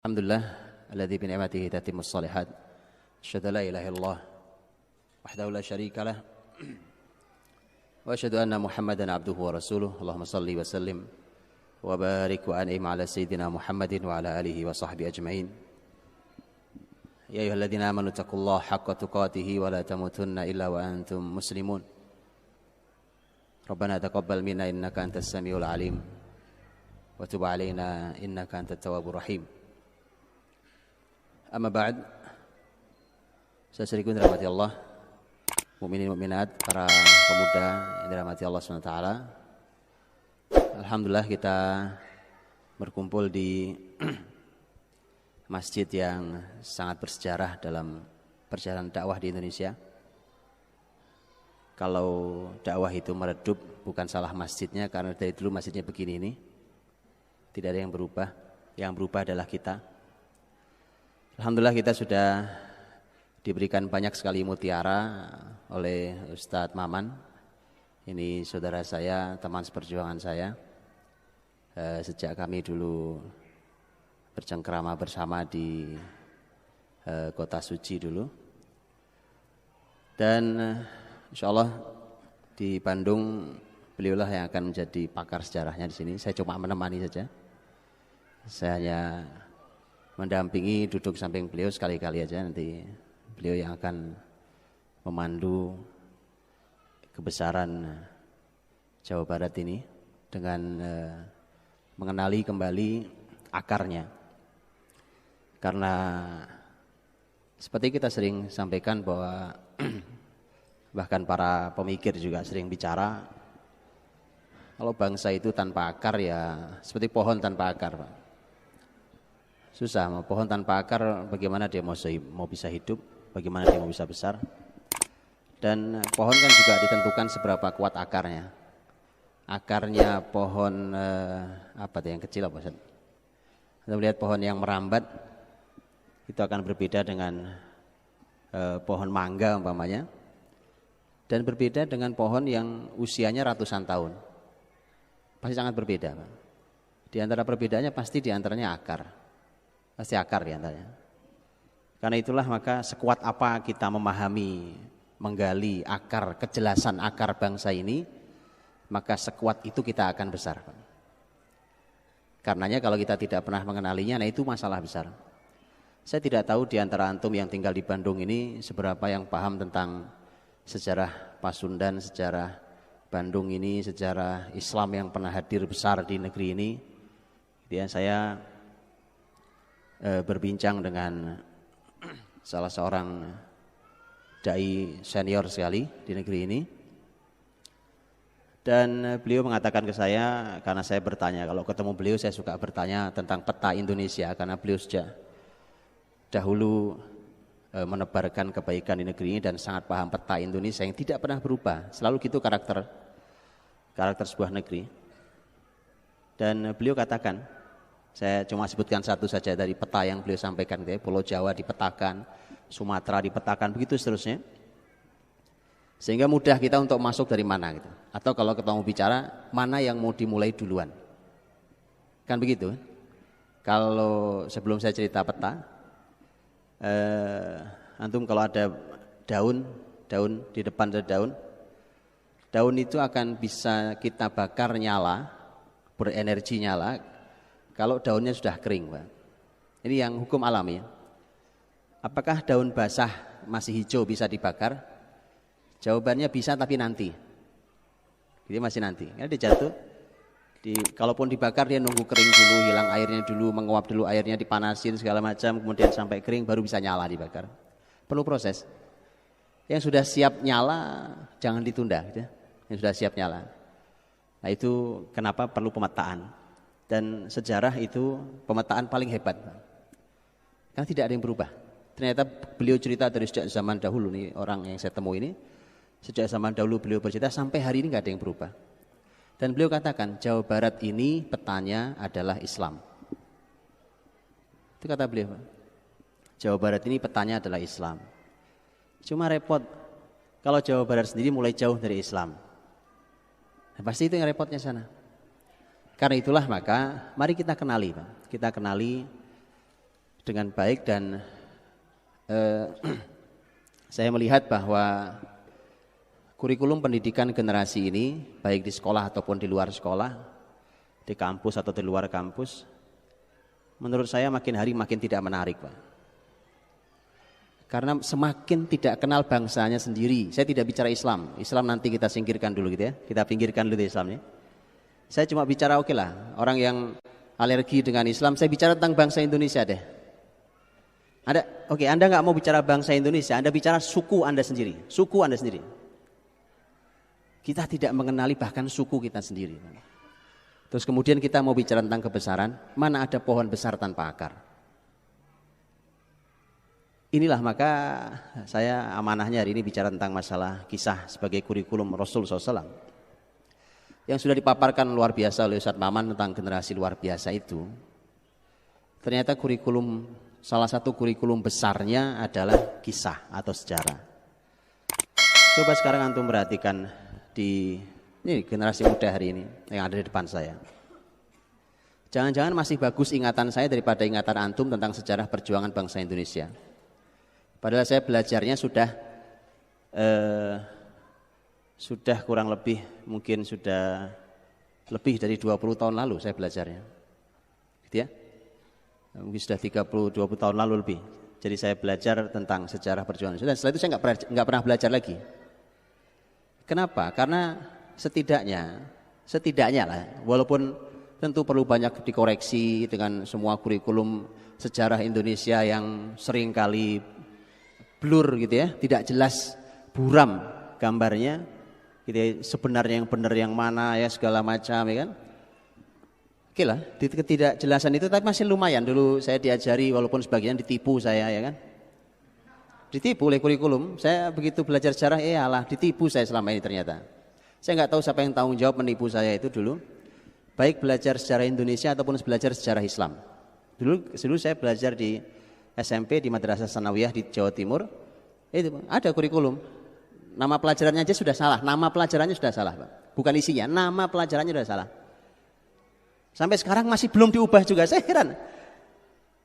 Alhamdulillah alladzi bi ni'matihi tatimmus shalihat. Asyhadu an la ilaha illallah wahdahu la syarika lah wa asyhadu anna Muhammadan abduhu wa rasuluh. Allahumma shalli wa sallim wa barik wa an'im ala sayyidina Muhammadin wa ala alihi wa sahbihi ajmain. Ya ayyuhalladzina amanu taqullaha haqqa tuqatih wa la tamutunna illa wa antum muslimun. Rabbana taqabbal minna innaka antas samiul alim wa tub alaina innaka antat tawwabur rahim. Amma ba'd, saudaraku yang dirahmati Allah, mukminin mukminat, para pemuda yang dirahmati Allah SWT. Alhamdulillah kita berkumpul di masjid yang sangat bersejarah dalam perjalanan dakwah di Indonesia. Kalau dakwah itu meredup, bukan salah masjidnya, karena dari dulu masjidnya begini ini, tidak ada yang berubah. Yang berubah adalah kita. Alhamdulillah kita sudah diberikan banyak sekali mutiara oleh Ustadz Maman. Ini saudara saya, teman seperjuangan saya. Sejak kami dulu bercengkrama bersama di Kota Suci dulu. Dan insya Allah di Bandung beliaulah yang akan menjadi pakar sejarahnya di sini. Saya cuma menemani saja. Saya hanya mendampingi, duduk samping beliau sekali-kali aja, nanti beliau yang akan memandu kebesaran Jawa Barat ini dengan mengenali kembali akarnya. Karena seperti kita sering sampaikan bahwa bahkan para pemikir juga sering bicara, kalau bangsa itu tanpa akar ya seperti pohon tanpa akar, Pak. Susah, pohon tanpa akar bagaimana dia mau bisa hidup, bagaimana dia mau bisa besar. Dan pohon kan juga ditentukan seberapa kuat akarnya. Akarnya pohon apa tuh yang kecil apa? Kita melihat pohon yang merambat itu akan berbeda dengan pohon mangga umpamanya, dan berbeda dengan pohon yang usianya ratusan tahun. Pasti sangat berbeda, Pak. Di antara perbedaannya pasti di antaranya akar. Pasti akar di antaranya. Karena itulah maka sekuat apa kita memahami, menggali akar, kejelasan akar bangsa ini, maka sekuat itu kita akan besar. Karenanya kalau kita tidak pernah mengenalinya, nah itu masalah besar. Saya tidak tahu di antara antum yang tinggal di Bandung ini seberapa yang paham tentang sejarah Pasundan, sejarah Bandung ini, sejarah Islam yang pernah hadir besar di negeri ini. Kemudian saya berbincang dengan salah seorang dai senior sekali di negeri ini, dan beliau mengatakan ke saya, karena saya bertanya, kalau ketemu beliau saya suka bertanya tentang peta Indonesia, karena beliau sejak dahulu menebarkan kebaikan di negeri ini dan sangat paham peta Indonesia yang tidak pernah berubah, selalu gitu karakter sebuah negeri. Dan beliau katakan, saya cuma sebutkan satu saja dari peta yang beliau sampaikan, Pulau Jawa dipetakan, Sumatera dipetakan, begitu seterusnya. Sehingga mudah kita untuk masuk dari mana gitu. Atau kalau kita mau bicara, mana yang mau dimulai duluan. Kan begitu. Kalau sebelum saya cerita peta, antum kalau ada daun di depan ada daun itu akan bisa kita bakar nyala, berenergi nyala, kalau daunnya sudah kering, Pak. Ini yang hukum alam ya. Apakah daun basah masih hijau bisa dibakar? Jawabannya bisa, tapi nanti. Jadi masih nanti. Karena dia jatuh. Kalaupun dibakar dia nunggu kering dulu, hilang airnya dulu, menguap dulu airnya, dipanasin segala macam, kemudian sampai kering baru bisa nyala dibakar. Perlu proses. Yang sudah siap nyala jangan ditunda, gitu. Yang sudah siap nyala. Nah itu kenapa perlu pemetaan. Dan sejarah itu pemetaan paling hebat, karena tidak ada yang berubah. Ternyata beliau cerita dari sejak zaman dahulu nih, orang yang saya temui ini sejak zaman dahulu beliau bercerita sampai hari ini nggak ada yang berubah. Dan beliau katakan Jawa Barat ini petanya adalah Islam. Itu kata beliau, Jawa Barat ini petanya adalah Islam. Cuma repot kalau Jawa Barat sendiri mulai jauh dari Islam. Nah, pasti itu yang repotnya sana. Karena itulah maka mari kita kenali, Pak. Kita kenali dengan baik dan saya melihat bahwa kurikulum pendidikan generasi ini baik di sekolah ataupun di luar sekolah, di kampus atau di luar kampus, menurut saya makin hari makin tidak menarik, Pak. Karena semakin tidak kenal bangsanya sendiri. Saya tidak bicara Islam. Islam nanti kita singkirkan dulu gitu ya. Kita pinggirkan dulu Islamnya. Saya cuma bicara oke lah, orang yang alergi dengan Islam, saya bicara tentang bangsa Indonesia deh. Anda nggak mau bicara bangsa Indonesia, Anda bicara suku Anda sendiri. Suku Anda sendiri. Kita tidak mengenali bahkan suku kita sendiri. Terus kemudian kita mau bicara tentang kebesaran, mana ada pohon besar tanpa akar. Inilah maka saya amanahnya hari ini bicara tentang masalah kisah sebagai kurikulum Rasul SAW yang sudah dipaparkan luar biasa oleh Ustadz Maman tentang generasi luar biasa itu. Ternyata kurikulum, salah satu kurikulum besarnya adalah kisah atau sejarah. Coba sekarang antum perhatikan di ini generasi muda hari ini yang ada di depan saya. Jangan-jangan masih bagus ingatan saya daripada ingatan antum tentang sejarah perjuangan bangsa Indonesia. Padahal saya belajarnya sudah kurang lebih, mungkin sudah lebih dari 20 tahun lalu saya belajarnya. Gitu ya? Mungkin sudah 20 tahun lalu lebih. Jadi saya belajar tentang sejarah perjuangan. Dan setelah itu saya nggak pernah belajar lagi. Kenapa? Karena setidaknya lah, walaupun tentu perlu banyak dikoreksi dengan semua kurikulum sejarah Indonesia yang seringkali blur gitu ya, tidak jelas, buram gambarnya gitu ya, sebenarnya yang benar yang mana ya segala macam ya kan. Oke lah, ketidakjelasan itu tapi masih lumayan. Dulu saya diajari walaupun sebagian ditipu saya ya kan. Ditipu oleh kurikulum. Saya begitu belajar sejarah alah ditipu saya selama ini ternyata. Saya nggak tahu siapa yang tanggung jawab menipu saya itu dulu. Baik belajar sejarah Indonesia ataupun belajar sejarah Islam. Dulu saya belajar di SMP di Madrasah Sanawiyah di Jawa Timur, itu ada kurikulum. Nama pelajarannya aja sudah salah, nama pelajarannya sudah salah, Pak. Bukan isinya, nama pelajarannya sudah salah. Sampai sekarang masih belum diubah juga, saya heran.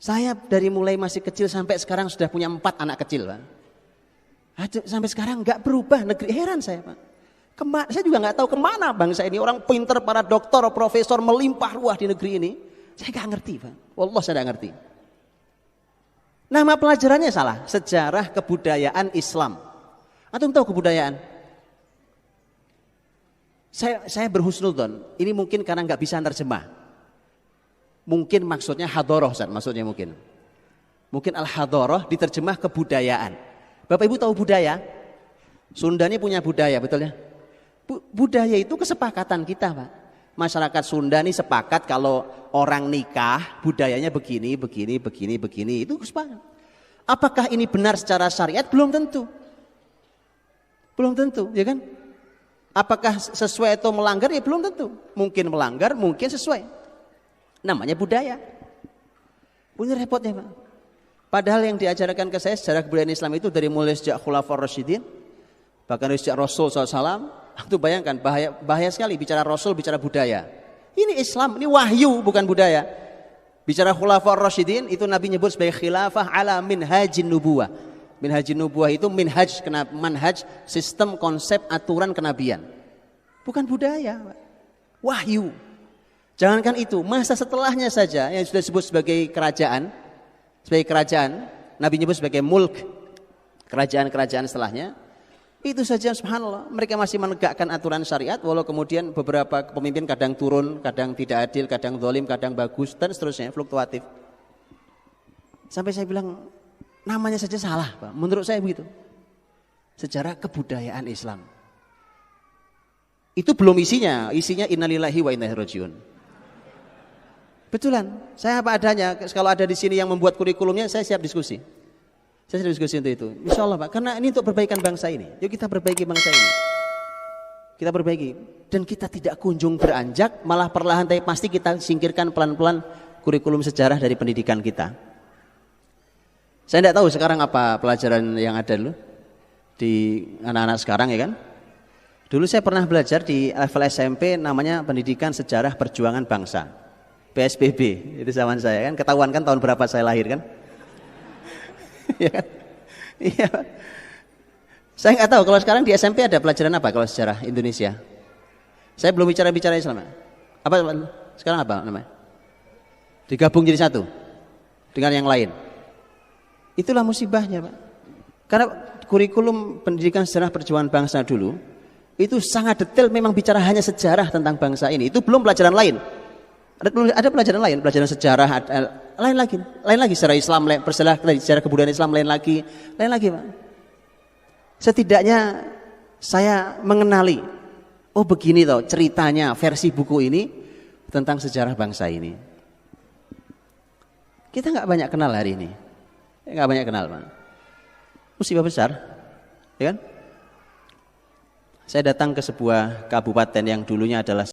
Saya dari mulai masih kecil sampai sekarang sudah punya 4 anak kecil, Pak. Sampai sekarang nggak berubah negeri, heran saya, Pak. Saya juga nggak tahu kemana bangsa ini, orang pinter, para doktor, profesor melimpah ruah di negeri ini. Saya nggak ngerti, Pak. Wallah saya nggak ngerti. Nama pelajarannya salah, sejarah kebudayaan Islam. Antum tahu kebudayaan? Saya berhusnudzon, ini mungkin karena nggak bisa terjemah. Mungkin maksudnya hadoroh, maksudnya mungkin. Mungkin al-hadoroh diterjemah kebudayaan. Bapak Ibu tahu budaya? Sunda ini punya budaya, betul ya? Budaya itu kesepakatan kita, Pak. Masyarakat Sunda ini sepakat kalau orang nikah budayanya begini, itu sepakat. Apakah ini benar secara syariat? Belum tentu, ya kan? Apakah sesuai atau melanggar? Ya belum tentu. Mungkin melanggar, mungkin sesuai. Namanya budaya. Punya repotnya, Pak. Padahal yang diajarkan ke saya sejarah kebudayaan Islam itu dari mulai sejak Khulafaur Rasyidin, bahkan sejak Rasul SAW. Itu bayangkan bahaya sekali bicara Rasul, bicara budaya. Ini Islam, ini wahyu bukan budaya. Bicara Khulafaur Rasyidin itu Nabi nyebut sebagai khilafah ala minhajin nubuwah. Minhajin nubuwah itu manhaj, sistem, konsep, aturan kenabian. Bukan budaya, wahyu. Jangankan itu, masa setelahnya saja yang sudah disebut sebagai kerajaan, Nabi nyebut sebagai mulk, kerajaan-kerajaan setelahnya. Itu saja subhanallah, mereka masih menegakkan aturan syariat walau kemudian beberapa pemimpin kadang turun, kadang tidak adil, kadang zalim, kadang bagus dan seterusnya, fluktuatif. Sampai saya bilang namanya saja salah, Pak. Menurut saya begitu. Sejarah kebudayaan Islam. Itu belum isinya innalillahi wa inna ilaihi rajiun. Betulan, saya apa adanya. Kalau ada di sini yang membuat kurikulumnya, saya siap diskusi. Saya sudah diskusi untuk itu, insya Allah, Pak. Karena ini untuk perbaikan bangsa ini. Yuk kita perbaiki bangsa ini. Kita perbaiki. Dan kita tidak kunjung beranjak, malah perlahan tapi pasti kita singkirkan pelan-pelan kurikulum sejarah dari pendidikan kita. Saya tidak tahu sekarang apa pelajaran yang ada dulu di anak-anak sekarang ya kan. Dulu saya pernah belajar di level SMP namanya Pendidikan Sejarah Perjuangan Bangsa. PSBB, itu zaman saya kan. Ketahuan kan tahun berapa saya lahir kan. Ya kan? Iya. Saya nggak tahu kalau sekarang di SMP ada pelajaran apa kalau sejarah Indonesia. Saya belum bicara Islam. Apa sekarang apa namanya? Digabung jadi satu dengan yang lain. Itulah musibahnya, Pak. Karena kurikulum pendidikan sejarah perjuangan bangsa dulu itu sangat detail, memang bicara hanya sejarah tentang bangsa ini. Itu belum pelajaran lain. Ada pelajaran lain, pelajaran sejarah, lain lagi secara Islam, sejarah kebudayaan Islam lain lagi, Pak. Setidaknya saya mengenali, oh begini toh ceritanya versi buku ini tentang sejarah bangsa ini. Kita nggak banyak kenal hari ini, nggak banyak kenal, Pak. Musibah besar, ya kan? Saya datang ke sebuah kabupaten yang dulunya adalah